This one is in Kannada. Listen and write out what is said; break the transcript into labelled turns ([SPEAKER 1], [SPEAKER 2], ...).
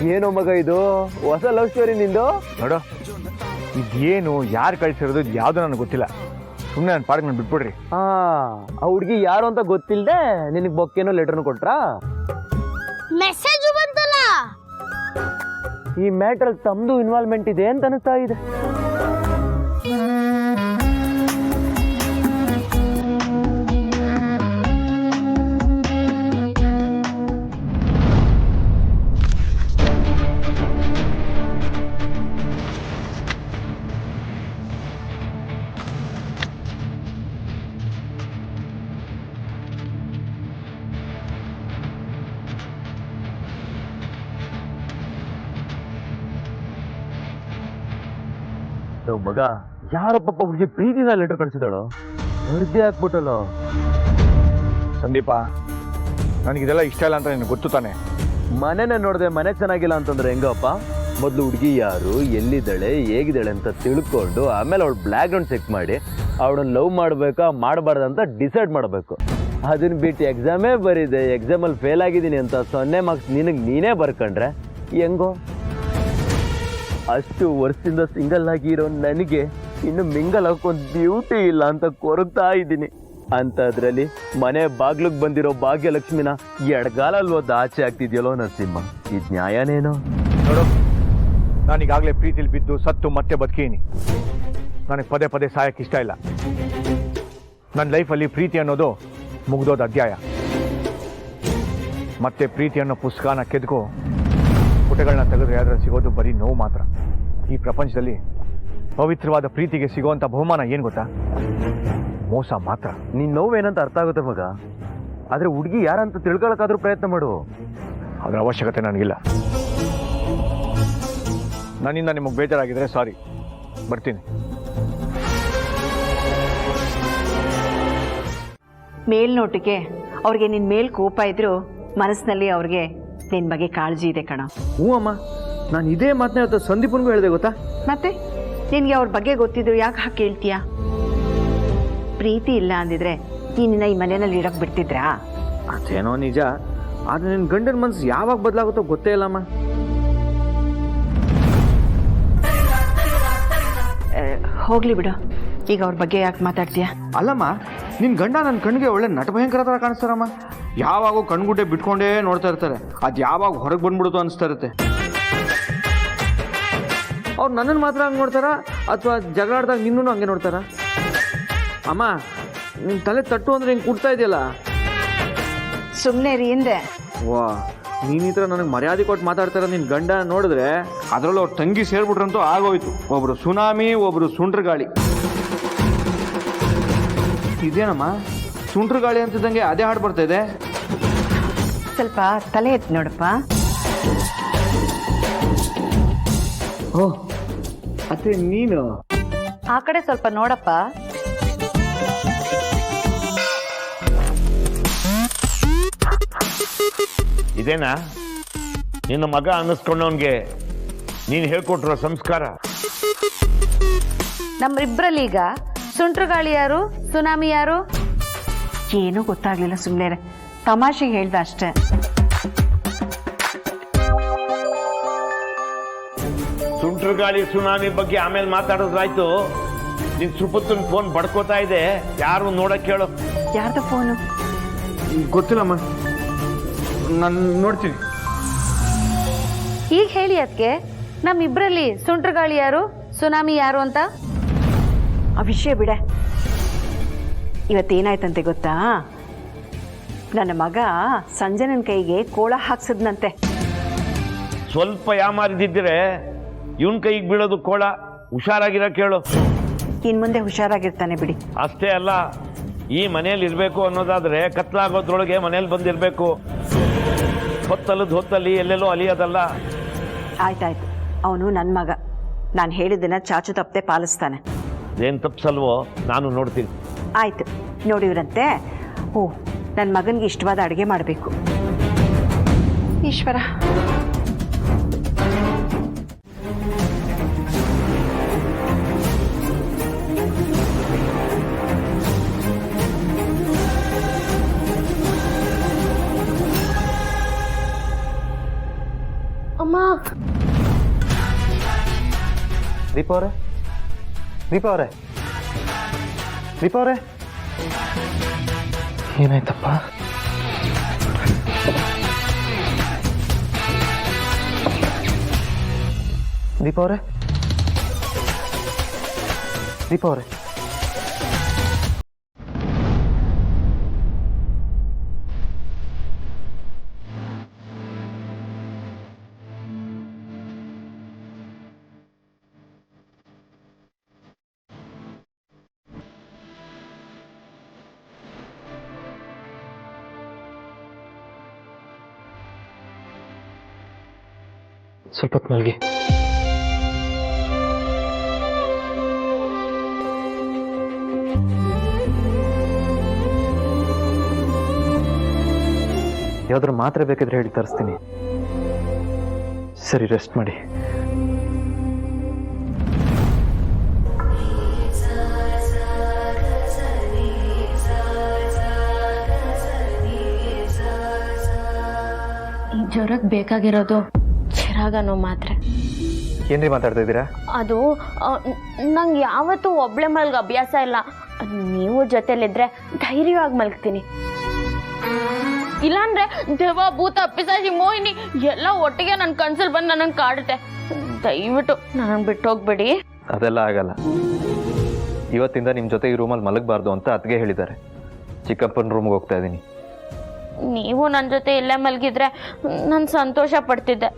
[SPEAKER 1] ಏನೋ ಮಗ ಇದು ಹೊಸ ಲವ್ ಸ್ಟೋರಿ ನಿಂದು?
[SPEAKER 2] ನೋಡು, ಇದೇನು ಯಾರು ಕಳ್ಸಿರೋದು ಇದು ಯಾವ್ದು ನನಗೆ ಗೊತ್ತಿಲ್ಲ. ಸುಮ್ಮನೆ ನನ್ನ ಪಾಡಿಗೆ ನಾನು ಬಿಟ್ಬಿಡ್ರಿ.
[SPEAKER 1] ಆ ಹುಡ್ಗಿ ಯಾರು ಅಂತ ಗೊತ್ತಿಲ್ಲದೆ ನಿನಗೆ ಬೊಕ್ಕೇನೋ ಲೆಟರ್ನು ಕೊಟ್ರಾ?
[SPEAKER 3] ಮೆಸೇಜ್ ಬಂತಲ್ಲ.
[SPEAKER 1] ಈ ಮ್ಯಾಟ್ರಲ್ಲಿ ತಮ್ದು ಇನ್ವಾಲ್ವ್ಮೆಂಟ್ ಇದೆ ಅಂತ ಅನಿಸ್ತಾ ಇದೆ. ಮಗ ಯಾರಪ್ಪ ಹುಡುಗಿ ಪ್ರೀತಿನ ಲೆಟರ್ ಕಳಿಸಿದಳು? ಹೃದಯ ಹಾಕ್ಬಿಟ್ಟಲ್ಲ.
[SPEAKER 2] ಸಂದೀಪ, ನನಗಿದೆಲ್ಲ ಇಷ್ಟ ಇಲ್ಲ ಅಂತ ನಿನಗೆ ಗೊತ್ತು ತಾನೆ.
[SPEAKER 1] ಮನೆನೇ ನೋಡಿದೆ ಮನೆ ಚೆನ್ನಾಗಿಲ್ಲ ಅಂತಂದ್ರೆ ಹೆಂಗಪ್ಪ? ಮೊದಲು ಹುಡುಗಿ ಯಾರು, ಎಲ್ಲಿದ್ದಾಳೆ, ಹೇಗಿದ್ದಾಳೆ ಅಂತ ತಿಳ್ಕೊಂಡು ಆಮೇಲೆ ಅವಳು ಬ್ಲ್ಯಾಕ್ ಗ್ರೌಂಡ್ ಚೆಕ್ ಮಾಡಿ ಅವಳನ್ನ ಲವ್ ಮಾಡಬೇಕಾ ಮಾಡಬಾರ್ದಂತ ಡಿಸೈಡ್ ಮಾಡಬೇಕು. ಅದನ್ನ ಬಿಟ್ಟು ಎಕ್ಸಾಮೇ ಬರೀದೆ, ಎಕ್ಸಾಮಲ್ಲಿ ಫೇಲ್ ಆಗಿದ್ದೀನಿ ಅಂತ 0 ಮಾರ್ಕ್ಸ್ ನಿನಗೆ ನೀನೇ ಬರ್ಕೊಂಡ್ರೆ ಹೆಂಗೋ? ಅಷ್ಟು ವರ್ಷದಿಂದ ಸಿಂಗಲ್ ಆಗಿರೋ ನನಗೆ ಇನ್ನು ಮಿಂಗಲ್ ಹಾಕೊಂಡ್ ಬ್ಯೂಟಿ ಇಲ್ಲ ಅಂತ ಕೊರಗ್ತಾ ಇದ್ದೀನಿ. ಅಂತದ್ರಲ್ಲಿ ಮನೆ ಬಾಗ್ಲಿಗೆ ಬಂದಿರೋ ಭಾಗ್ಯಲಕ್ಷ್ಮಿನ ಎಡಗಾಲಲ್ಲಿ ಓದ್ ಆಚೆ ಆಗ್ತಿದ್ಯಲ್ಲೋ ನರಸಿಂಹ, ಇದು ನ್ಯಾಯನೇನೋ?
[SPEAKER 2] ನೋಡು, ನಾನೀಗಾಗಲೇ ಪ್ರೀತಿಲಿ ಬಿದ್ದು ಸತ್ತು ಮತ್ತೆ ಬದುಕೀನಿ. ನನಗೆ ಪದೇ ಪದೇ ಸಾಯಕ್ಕೆ ಇಷ್ಟ ಇಲ್ಲ. ನನ್ನ ಲೈಫಲ್ಲಿ ಪ್ರೀತಿ ಅನ್ನೋದು ಮುಗ್ದೋದ ಅಧ್ಯಾಯ. ಮತ್ತೆ ಪ್ರೀತಿ ಅನ್ನೋ ಪುಸ್ತಕನ ಕೆದಕೋ ಪುಟಗಳನ್ನ ತೆಗೆದ್ರೆ ಅದ್ರಲ್ಲಿ ಸಿಗೋದು ಬರೀ ನೋವು ಮಾತ್ರ. ಈ ಪ್ರಪಂಚದಲ್ಲಿ ಪವಿತ್ರವಾದ ಪ್ರೀತಿಗೆ ಸಿಗೋವಂಥ ಬಹುಮಾನ ಏನು ಗೊತ್ತಾ? ಮೋಸ ಮಾತ್ರ.
[SPEAKER 1] ನಿನ್ ನೋವೇನಂತ ಅರ್ಥ ಆಗುತ್ತೆ ಮಗ, ಆದ್ರೆ ಹುಡುಗಿ ಯಾರಂತ ತಿಳ್ಕೊಳಕ್ಕಾದ್ರೂ ಪ್ರಯತ್ನ ಮಾಡು.
[SPEAKER 2] ಅದರ ಅವಶ್ಯಕತೆ ನನಗಿಲ್ಲ. ನನ್ನಿಂದ ನಿಮಗೆ ಬೇಜಾರಾಗಿದ್ರೆ ಸಾರಿ, ಬರ್ತೀನಿ.
[SPEAKER 4] ಮೇಲ್ನೋಟಕ್ಕೆ ಅವ್ರಿಗೆ ನಿನ್ ಮೇಲ್ ಕೋಪ ಇದ್ರು ಮನಸ್ಸಿನಲ್ಲಿ ಅವ್ರಿಗೆ ನಿನ್ ಬಗ್ಗೆ ಕಾಳಜಿ ಇದೆ ಕಣ.
[SPEAKER 1] ಹ್ಞೂ ಅಮ್ಮ, ನಾನು ಇದೇ ಮಾತನ್ನ ಇವತ್ತು ಸಂದೀಪನ್ಗೂ ಹೇಳಿದೆ ಗೊತ್ತಾ.
[SPEAKER 4] ಮತ್ತೆ ನಿನ್ಗೆ ಅವ್ರ ಬಗ್ಗೆ ಗೊತ್ತಿದ್ರು ಯಾಕೆ ಹಾಕಿ ಕೇಳ್ತೀಯ? ಪ್ರೀತಿ ಇಲ್ಲ ಅಂದಿದ್ರೆ ನೀನಿನ್ನ ಈ ಮನೆಯಲ್ಲಿ ಇಡಕ್ ಬಿಡ್ತಿದ್ರಾ?
[SPEAKER 1] ಅದೇನೋ ನಿಜ, ಆದ್ರೆ ನಿನ್ನ ಗಂಡನ ಮನಸ್ಸು ಯಾವಾಗ ಬದಲಾಗುತ್ತೋ ಗೊತ್ತೇ ಇಲ್ಲಮ್ಮ.
[SPEAKER 4] ಹೋಗ್ಲಿ ಬಿಡು, ಈಗ ಅವ್ರ ಬಗ್ಗೆ ಯಾಕೆ ಮಾತಾಡ್ತೀಯ?
[SPEAKER 5] ಅಲ್ಲಮ್ಮ, ನಿನ್ನ ಗಂಡ ನನ್ನ ಕಣ್ಣಿಗೆ ಒಳ್ಳೆ ನಟಭಯಂಕರ ಥರ ಕಾಣಿಸ್ತಾರಮ್ಮ. ಯಾವಾಗೂ ಕಣ್ಗುಡ್ಡೆ ಬಿಟ್ಕೊಂಡೇ ನೋಡ್ತಾ ಇರ್ತಾರೆ. ಅದು ಯಾವಾಗ ಹೊರಗೆ ಬಂದ್ಬಿಡುತ್ತೋ ಅನಿಸ್ತಾ ಇರುತ್ತೆ.
[SPEAKER 1] ಅವ್ರು ನನ್ನನ್ನು ಮಾತ್ರ ಹಂಗೆ ನೋಡ್ತಾರ ಅಥವಾ ಜಗಳ ಆಡ್ದಾಗ ನಿನ್ನೂ ಹಂಗೆ ನೋಡ್ತಾರ? ಅಮ್ಮ, ನಿನ್ನ ತಲೆ ತಟ್ಟು ಅಂದ್ರೆ ಹಿಂಗೆ ಕುಡ್ತಾ ಇದೆಯಲ್ಲ.
[SPEAKER 4] ಸುಮ್ಮನೆ ರೀ ಹಿಂದೆ.
[SPEAKER 1] ವಾ, ನೀನು ಈ ಥರ ನನಗೆ ಮರ್ಯಾದೆ ಕೊಟ್ಟು ಮಾತಾಡ್ತಾರ ನಿನ್ನ ಗಂಡ ನೋಡಿದ್ರೆ.
[SPEAKER 5] ಅದರಲ್ಲೂ ಅವ್ರ ತಂಗಿ ಸೇರ್ಬಿಟ್ರಂತೂ ಆಗೋಯ್ತು. ಒಬ್ರು ಸುನಾಮಿ, ಒಬ್ರು ಸುಂಟ್ರ ಗಾಳಿ. ಇದೇನಮ್ಮ ಸುಂಟ್ರ ಗಾಳಿ ಅಂತಿದ್ದಂಗೆ ಅದೇ ಹಾಡು ಬರ್ತಾ ಇದೆ.
[SPEAKER 4] ಸ್ವಲ್ಪ ತಲೆ ಎತ್ತಿ ನೋಡಪ್ಪ.
[SPEAKER 1] ಓಹ್ ಅತ್ತೆ, ನೀನು
[SPEAKER 4] ಆ ಕಡೆ ಸ್ವಲ್ಪ ನೋಡಪ್ಪ.
[SPEAKER 6] ಇದೇನಾ ನಿನ್ನ ಮಗ ಅನ್ನಿಸ್ಕೊಂಡವನ್ಗೆ ನೀನು ಹೇಳ್ಕೊಟ್ರೋ ಸಂಸ್ಕಾರ?
[SPEAKER 4] ನಮ್ಮಿಬ್ರಲ್ಲಿ ಈಗ ಸುಂಟ್ರಗಾಳಿ ಯಾರು, ಸುನಾಮಿ ಯಾರು ಏನೂ ಗೊತ್ತಾಗ್ಲಿಲ್ಲ. ಸುಮ್ಮನೆ ತಮಾಷೆಗೆ ಹೇಳ್ದ ಅಷ್ಟೇ.
[SPEAKER 6] ಸುಂಟ್ರಗಾಳಿ ಸುನಾಮಿ ಬಗ್ಗೆ ಆಮೇಲೆ ಮಾತಾಡೋದ್ರಾಯ್ತು. ನಿನ್ ಸುಪುತ್ತನ್ ಫೋನ್ ಬಡ್ಕೋತಾ ಇದೆ, ಯಾರು ನೋಡಕ್ ಹೇಳು.
[SPEAKER 4] ಯಾರ್ದ ಫೋನು?
[SPEAKER 5] ಗೊತ್ತಿಲ್ಲಮ್ಮ, ನಾನು ನೋಡ್ತೀನಿ.
[SPEAKER 4] ಈಗ ಹೇಳಿ ಅದಕ್ಕೆ ನಮ್ಮಿಬ್ರಲ್ಲಿ ಸುಂಟ್ರಗಾಳಿ ಯಾರು, ಸುನಾಮಿ ಯಾರು ಅಂತ. ಆ ವಿಷಯ ಬಿಡೆ. ಇವತ್ತೇನಾಯ್ತಂತೆ ಗೊತ್ತಾ? ನನ್ನ ಮಗ ಸಂಜನನ್ ಕೈಗೆ ಕೋಳ ಹಾಕ್ಸದ್ನಂತೆ.
[SPEAKER 6] ಸ್ವಲ್ಪ ಯಾಮಾರಿದ್ದಿದ್ರೆ ಇವನ್ ಕೈಗೆ ಬೀಳೋದು ಕೋಳ. ಹುಷಾರಾಗಿರೋ ಕೇಳು.
[SPEAKER 4] ಇನ್ ಮುಂದೆ ಹುಷಾರಾಗಿರ್ತಾನೆ ಬಿಡಿ.
[SPEAKER 6] ಅಷ್ಟೇ ಅಲ್ಲ, ಈ ಮನೇಲಿ ಇರ್ಬೇಕು ಅನ್ನೋದಾದ್ರೆ ಕತ್ಲಾಗೋದ್ರೊಳಗೆ ಮನೇಲಿ ಬಂದಿರ್ಬೇಕು. ಹೊತ್ತಲ್ಲಿ ಎಲ್ಲೆಲ್ಲೋ ಅಲಿಯೋದಲ್ಲ.
[SPEAKER 4] ಆಯ್ತಾಯ್ತು, ಅವನು ನನ್ನ ಮಗ. ನಾನು ಹೇಳಿದ್ದನ್ನ ಚಾಚು ತಪ್ಪದೆ ಪಾಲಿಸ್ತಾನೆ.
[SPEAKER 6] ಏನ್ ತಪ್ಸಲ್ವೋ ನಾನು ನೋಡ್ತೀನಿ.
[SPEAKER 4] ಆಯ್ತು, ನೋಡಿವ್ರಂತೆ. ಓ, ನನ್ನ ಮಗನಿಗೆ ಇಷ್ಟವಾದ ಅಡುಗೆ ಮಾಡಬೇಕು. ಈಶ್ವರ.
[SPEAKER 3] ಅಮ್ಮ
[SPEAKER 2] ದೀಪ ಅವರೇ, ದೀಪ ಅವರೇ, ದೀಪ ಅವರೇ, ಏನಾಯ್ತಪ್ಪ? ದೀಪ ಅವರೇ, ದೀಪ ಅವರೇ, ಸ್ವಲ್ಪ ಹೊತ್ತು ಮಲ್ಗಿ. ಯಾವ್ದಾದ್ರು ಮಾತ್ರೆ ಬೇಕಿದ್ರೆ ಹೇಳಿ ತರಿಸ್ತೀನಿ. ಸರಿ, ರೆಸ್ಟ್ ಮಾಡಿ.
[SPEAKER 3] ಈ ಜ್ವರಕ್ಕೆ ಬೇಕಾಗಿರೋದು ಚಿರಾಗನೋ ಮಾತ್ರೆ.
[SPEAKER 2] ಏನ್ರಿ ಮಾತಾಡ್ತಾ ಇದ್ದೀರಾ?
[SPEAKER 3] ಅದು ನಂಗೆ ಯಾವತ್ತೂ ಒಬ್ಳೆ ಮಲ್ಗ ಅಭ್ಯಾಸ ಇಲ್ಲ. ನೀವು ಜೊತೆಲಿದ್ರೆ ಧೈರ್ಯವಾಗಿ ಮಲ್ಗ್ತೀನಿ. ಇಲ್ಲಾಂದ್ರೆ ದೆವ್ವ, ಭೂತ, ಪಿಶಾಚಿ, ಮೋಹಿನಿ ಎಲ್ಲ ಒಟ್ಟಿಗೆ ನನ್ನ ಕನ್ಸಲ್ಲಿ ಬಂದು ನನ್ನನ್ನು ಕಾಡುತ್ತೆ. ದಯವಿಟ್ಟು ನನ್ನ ಬಿಟ್ಟು ಹೋಗ್ಬೇಡಿ.
[SPEAKER 2] ಅದೆಲ್ಲ ಆಗಲ್ಲ. ಇವತ್ತಿಂದ ನಿಮ್ಮ ಜೊತೆ ಈ ರೂಮಲ್ಲಿ ಮಲಗಬಾರ್ದು ಅಂತ ಅತ್ತಿಗೆ ಹೇಳಿದ್ದಾರೆ. ಚಿಕ್ಕಪ್ಪನ ರೂಮ್ಗೆ ಹೋಗ್ತಾ ಇದ್ದೀನಿ.
[SPEAKER 3] ನೀವು ನನ್ನ ಜೊತೆ ಇಲ್ಲೇ ಮಲಗಿದ್ರೆ ನಾನು ಸಂತೋಷ ಪಡ್ತಿದ್ದೆ.